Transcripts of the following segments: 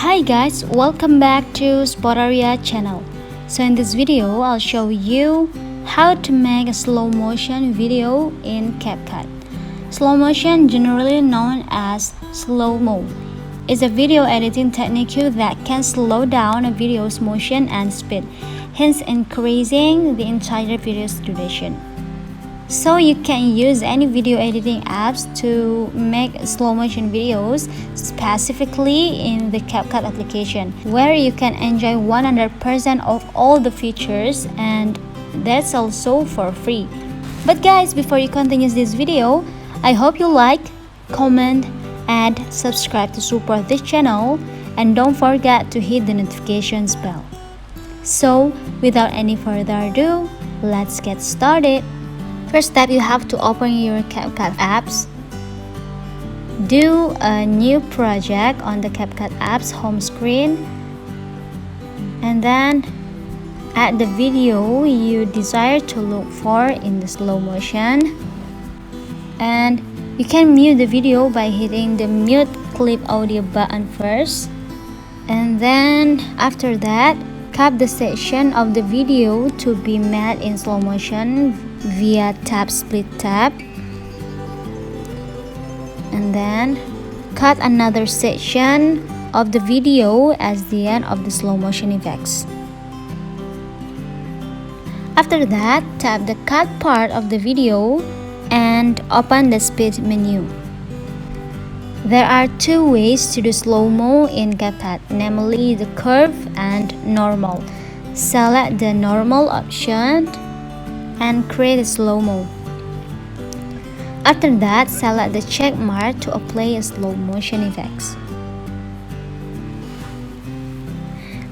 Hi guys, welcome back to Spotaria channel. So in this video, I'll show you how to make a slow motion video in CapCut. Slow motion, generally known as slowmo, is a video editing technique that can slow down a video's motion and speed, hence increasing the entire video's duration. So you can use any video editing apps to make slow motion videos, specifically in the CapCut application, where you can enjoy 100% of all the features, and that's also for free. But guys, before you continue this video, I hope you like, comment, and subscribe to support this channel, and don't forget to hit the notifications bell. So without any further ado, let's get started. First step, you have to open your CapCut apps. Do a new project on the CapCut apps home screen, and then add the video you desire to look for in the slow motion. And you can mute the video by hitting the mute clip audio button first, and then after that, cap the section of the video to be made in slow motion via split tab, and then cut another section of the video as the end of the slow motion effects. After that, tap the cut part of the video and open the speed menu. There are two ways to do slow-mo in CapCut, namely the curve and normal. Select the normal option and create a slow-mo. After that, select the check mark to apply a slow motion effects.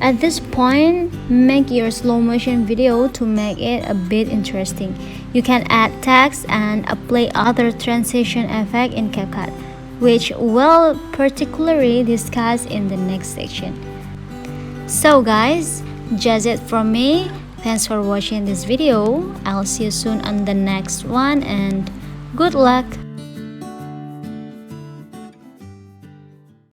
At this point, make your slow motion video to make it a bit interesting. You can add text and apply other transition effect in CapCut, which we'll particularly discuss in the next section. So guys, just it from me. Thanks for watching this video. I'll see you soon on the next one, and good luck!